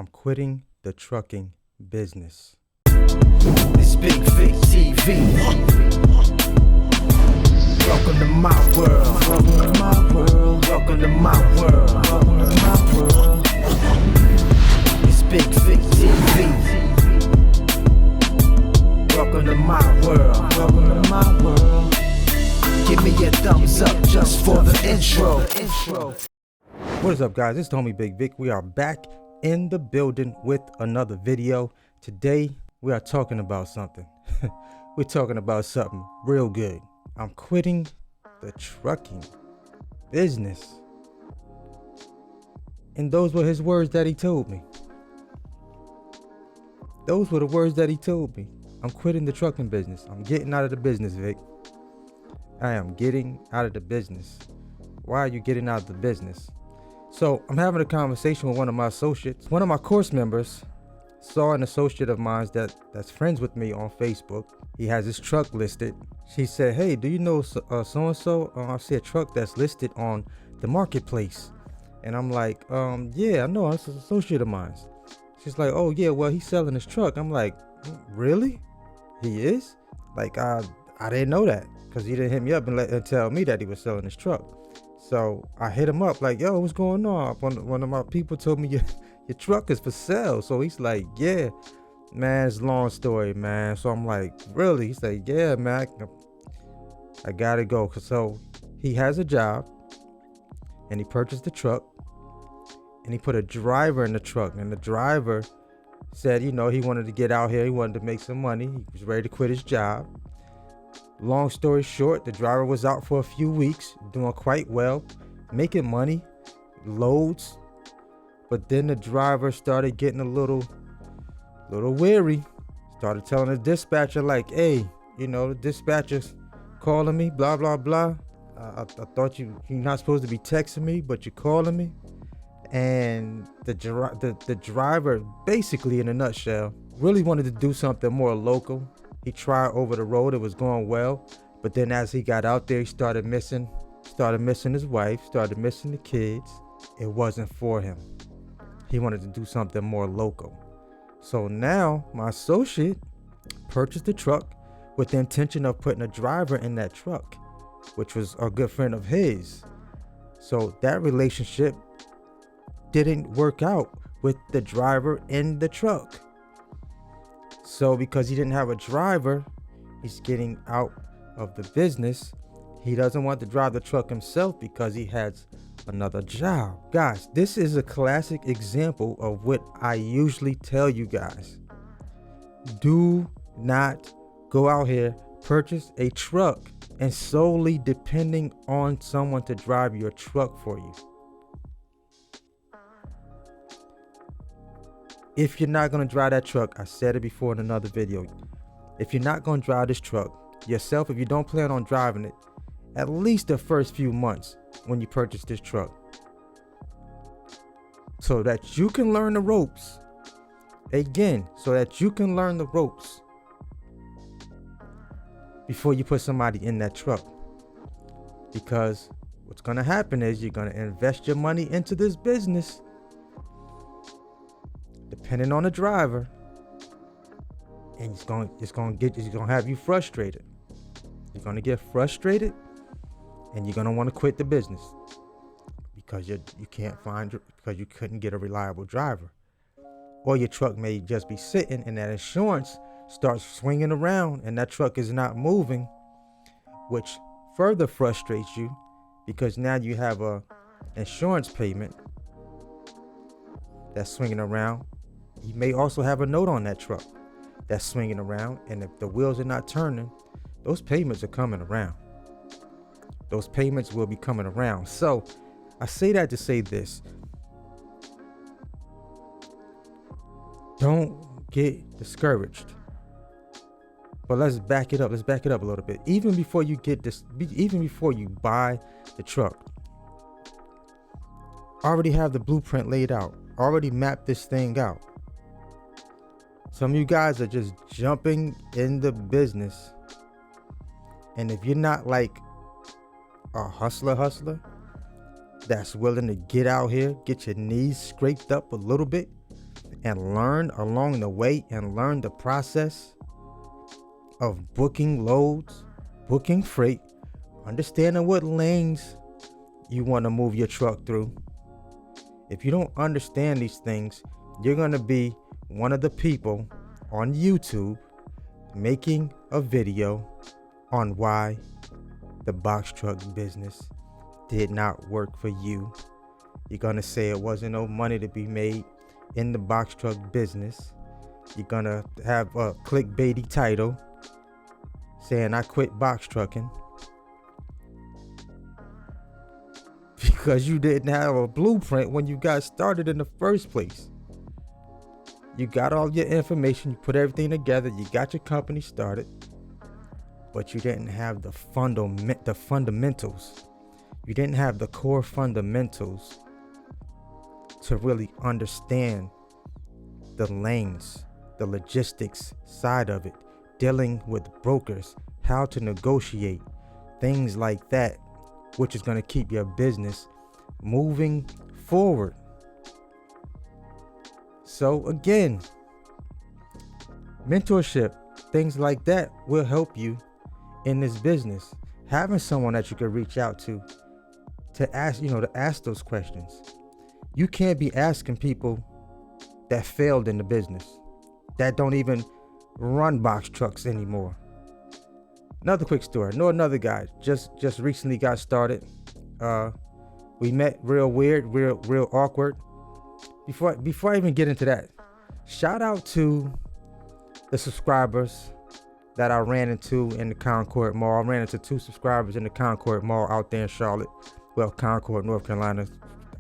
I'm quitting the trucking business. It's Bigg Vic TV. Welcome to my world. Welcome to my world. Welcome to my world. Welcome to my world. It's Bigg Vic TV. Welcome to my world. Welcome to my world. Give me a thumbs up just for the intro. What is up, guys? It's homie Bigg Vic. We are back in the building with another video. Today we are talking about something. We're talking about something real good. I'm quitting the trucking business. And those were his words that he told me. Those were the words that he told me. I'm quitting the trucking business. I'm getting out of the business, Vic. I am getting out of the business. Why are you getting out of the business? So I'm having a conversation with one of my associates. One of my course members saw an associate of mine that's friends with me on Facebook. He has his truck listed. She said, hey, do you know so-and-so? I see a truck that's listed on the marketplace. And I'm like, yeah, I know, it's an associate of mine. She's like, oh yeah, well, he's selling his truck. I'm like, really? He is? Like, I didn't know that, because he didn't hit me up and tell me that he was selling his truck. So I hit him up like, yo, what's going on? One of my people told me your truck is for sale. So he's like, yeah, man, it's a long story, man. So I'm like, really? He's like, yeah, man, I gotta go. So he has a job and he purchased the truck and he put a driver in the truck, and the driver said, you know, he wanted to get out here. He wanted to make some money. He was ready to quit his job. Long story short, the driver was out for a few weeks, doing quite well, making money, loads. But then the driver started getting a little weary. Started telling the dispatcher like, hey, you know, the dispatcher's calling me, blah, blah, blah. I thought you're not supposed to be texting me, but you're calling me. And the driver, basically in a nutshell, really wanted to do something more local. He tried over the road, it was going well, but then as he got out there, he started missing his wife, started missing the kids. It wasn't for him. He wanted to do something more local. So now my associate purchased the truck with the intention of putting a driver in that truck, which was a good friend of his. So that relationship didn't work out with the driver in the truck. So because he didn't have a driver, he's getting out of the business. He doesn't want to drive the truck himself because he has another job. Guys, this is a classic example of what I usually tell you guys. Do not go out here, purchase a truck, and solely depending on someone to drive your truck for you. If you're not going to drive that truck, I said it before in another video, if you're not going to drive this truck yourself, if you don't plan on driving it, at least the first few months when you purchase this truck, so that you can learn the ropes, again, so that you can learn the ropes before you put somebody in that truck. Because what's going to happen is you're going to invest your money into this business, depending on the driver, and it's going to have you frustrated. You're going to get frustrated, and you're going to want to quit the business because you couldn't get a reliable driver, or your truck may just be sitting and that insurance starts swinging around and that truck is not moving, which further frustrates you because now you have a insurance payment that's swinging around. You may also have a note on that truck that's swinging around, and if the wheels are not turning, those payments are coming around. Those payments will be coming around. So I say that to say this. Don't get discouraged. But let's back it up. Let's back it up a little bit. Even before you buy the truck, already have the blueprint laid out. Already mapped this thing out. Some of you guys are just jumping in the business, and if you're not like a hustler that's willing to get out here, get your knees scraped up a little bit, and learn along the way and learn the process of booking loads, booking freight, understanding what lanes you want to move your truck through. If you don't understand these things, you're going to be one of the people on YouTube making a video on why the box truck business did not work for you. You're going to say it wasn't no money to be made in the box truck business. You're going to have a clickbaity title saying I quit box trucking because you didn't have a blueprint when you got started in the first place. You got all your information, you put everything together, you got your company started, but you didn't have the fundamentals. You didn't have the core fundamentals to really understand the lanes, the logistics side of it, dealing with brokers, how to negotiate, things like that, which is going to keep your business moving forward. So again, mentorship, things like that will help you in this business. Having someone that you can reach out to ask those questions. You can't be asking people that failed in the business, that don't even run box trucks anymore. Another quick story. I know another guy just recently got started. We met real weird, real awkward. Before I even get into that, shout out to the subscribers that I ran into in the Concord Mall. I ran into 2 subscribers in the Concord Mall out there in Charlotte. Well, Concord, North Carolina.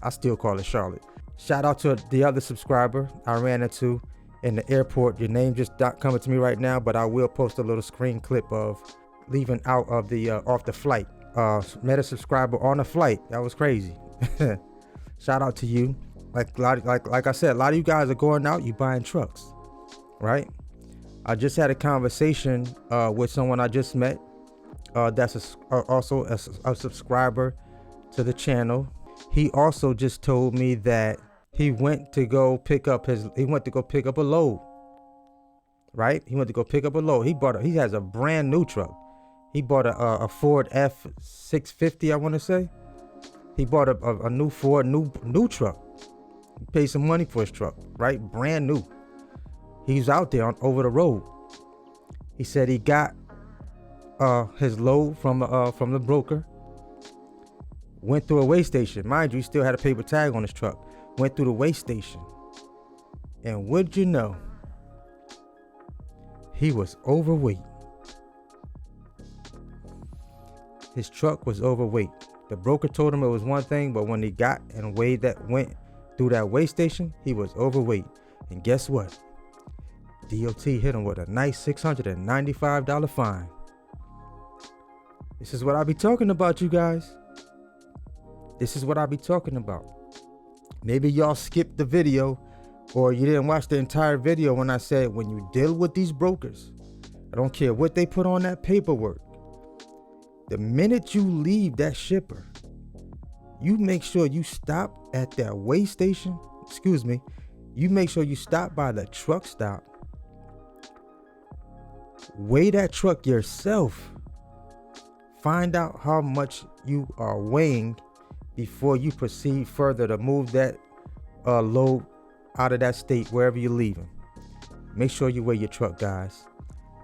I still call it Charlotte. Shout out to the other subscriber I ran into in the airport. Your name just not coming to me right now, but I will post a little screen clip of leaving out of the off the flight. Met a subscriber on a flight. That was crazy. Shout out to you. Like I said, a lot of you guys are going out, you buying trucks, right? I just had a conversation with someone I just met that's also a subscriber to the channel. He also just told me that he went to go pick up a load, right? He went to go pick up a load. He has a brand new truck. He bought a Ford F650, I want to say. He bought a new Ford, new truck. He paid some money for his truck, right? Brand new. He's out there over the road. He said he got his load from the broker. Went through a weigh station. Mind you, he still had a paper tag on his truck. Went through the weigh station. And would you know, he was overweight. His truck was overweight. The broker told him it was one thing, but when he got and went through that weigh station, he was overweight. And guess what? DOT hit him with a nice $695 fine. This is what I be talking about, you guys. This is what I be talking about. Maybe y'all skipped the video or you didn't watch the entire video when I said when you deal with these brokers, I don't care what they put on that paperwork. The minute you leave that shipper, you make sure you stop at that weigh station. You make sure you stop by the truck stop. Weigh that truck yourself. Find out how much you are weighing before you proceed further to move that load out of that state, wherever you're leaving. Make sure you weigh your truck, guys.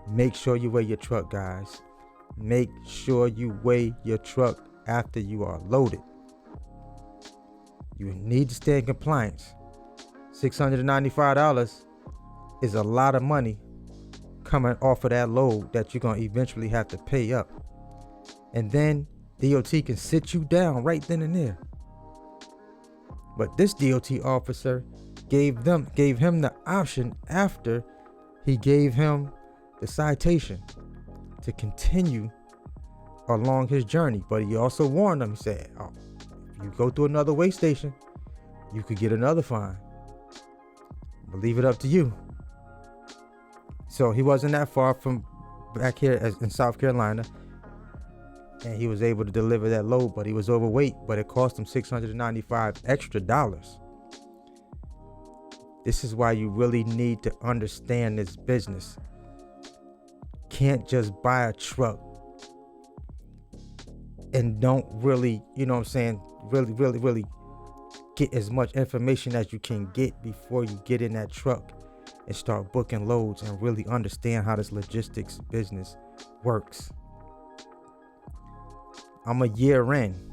Make sure you weigh your truck, guys. Make sure you weigh your truck after you are loaded. You need to stay in compliance. $695 is a lot of money coming off of that load that you're going to eventually have to pay up. And then DOT can sit you down right then and there. But this DOT officer gave him the option after he gave him the citation to continue along his journey. But he also warned him, he said, if you go through another weigh station, you could get another fine. But leave it up to you. So he wasn't that far from back here in South Carolina, and he was able to deliver that load, but he was overweight, but it cost him $695 extra. This is why you really need to understand this business. Can't just buy a truck and don't really, you know what I'm saying, really get as much information as you can get before you get in that truck and start booking loads and really understand how this logistics business works. I'm a year in.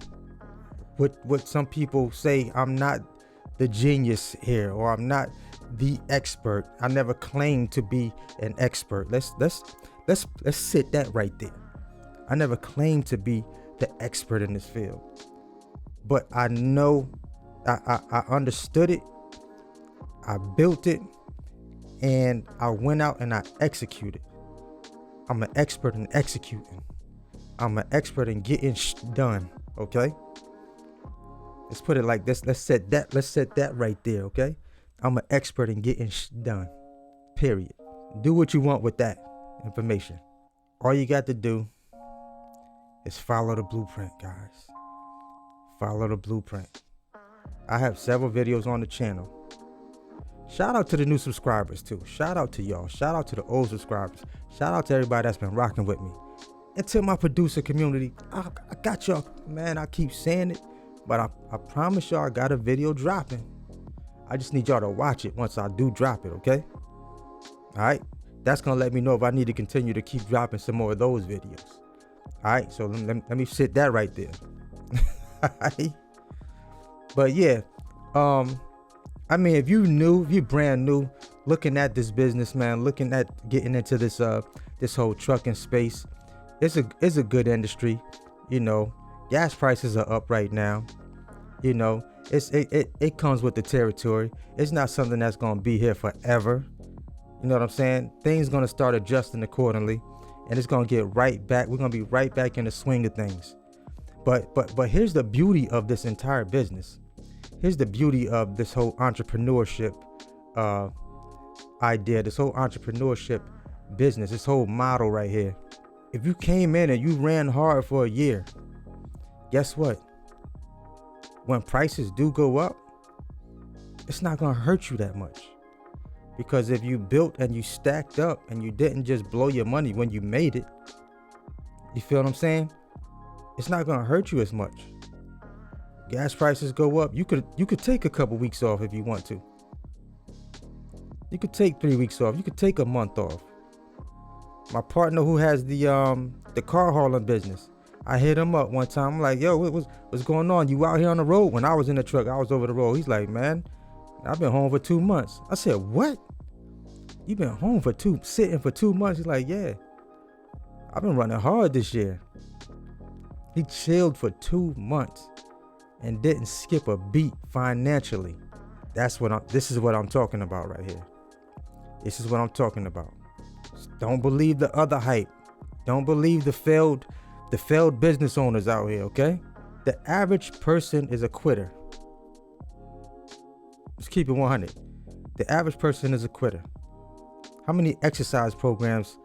What some people say, I'm not the genius here, or I'm not the expert. I never claimed to be an expert. Let's sit that right there. I never claimed to be the expert in this field, but I know I understood it. I built it, and I went out and I executed. I'm an expert in executing. I'm an expert in getting done. Okay. Let's put it like this. Let's set that right there. Okay. I'm an expert in getting done. Period. Do what you want with that information. All you got to do is follow the blueprint, guys. Follow the blueprint. I have several videos on the channel. Shout out to the new subscribers too. Shout out to y'all. Shout out to the old subscribers. Shout out to everybody that's been rocking with me. And to my producer community, I got y'all, man. I keep saying it, but I promise y'all I got a video dropping. I just need y'all to watch it once I do drop it, okay? All right? That's going to let me know if I need to continue to keep dropping some more of those videos. All right? So let me sit that right there. All right? But yeah, I mean, if you're brand new, looking at this business, man, looking at getting into this whole trucking space, it's a good industry. You know, gas prices are up right now. You know, it comes with the territory. It's not something that's gonna be here forever. You know what I'm saying? Things gonna start adjusting accordingly, and it's gonna get right back. We're gonna be right back in the swing of things. But here's the beauty of this entire business. Here's the beauty of this whole entrepreneurship idea, this whole entrepreneurship business, this whole model right here. If you came in and you ran hard for a year, guess what? When prices do go up, it's not gonna hurt you that much. Because if you built and you stacked up and you didn't just blow your money when you made it, you feel what I'm saying? It's not gonna hurt you as much. Gas prices go up. You could take a couple weeks off if you want to. You could take 3 weeks off. You could take a month off. My partner who has the car hauling business, I hit him up one time. I'm like, yo, what's going on? You out here on the road? When I was in the truck, I was over the road. He's like, man, I've been home for 2 months. I said, what? You been home sitting for 2 months? He's like, yeah. I've been running hard this year. He chilled for 2 months and didn't skip a beat financially. This is what I'm talking about right here. This is what I'm talking about. Don't believe the other hype. Don't believe the failed business owners out here, okay? The average person is a quitter. Let's keep it 100. The average person is a quitter. How many exercise programs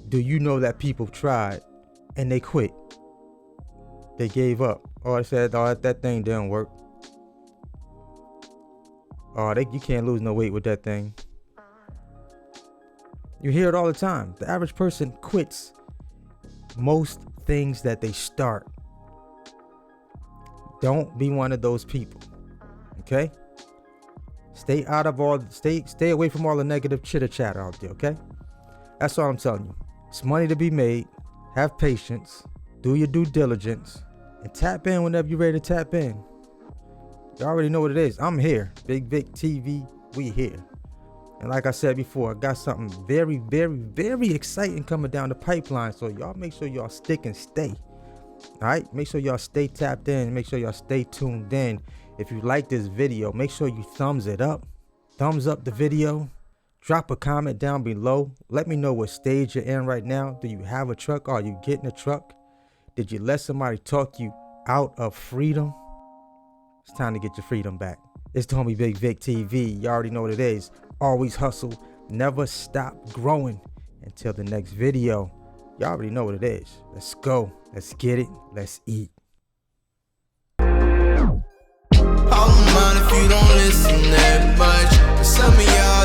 do you know that people tried and they quit? They gave up. Or they said, oh, that thing didn't work. Oh, you can't lose no weight with that thing. You hear it all the time. The average person quits most things that they start. Don't be one of those people. Okay? Stay away from all the negative chitter chatter out there, okay? That's all I'm telling you. It's money to be made. Have patience. Do your due diligence. And tap in whenever you're ready to tap in. You already know what it is. I'm here. Bigg Vic TV, we here. And like I said before, I got something very, very, very exciting coming down the pipeline. So y'all make sure y'all stick and stay. All right? Make sure y'all stay tapped in. Make sure y'all stay tuned in. If you like this video, make sure you thumbs it up. Thumbs up the video. Drop a comment down below. Let me know what stage you're in right now. Do you have a truck? Are you getting a truck? Did you let somebody talk you out of freedom? It's time to get your freedom back. It's the homie Bigg Vic TV. You already know what it is. Always hustle. Never stop growing until the next video. You already know what it is. Let's go. Let's get it. Let's eat. If you don't listen that much, some of y'all.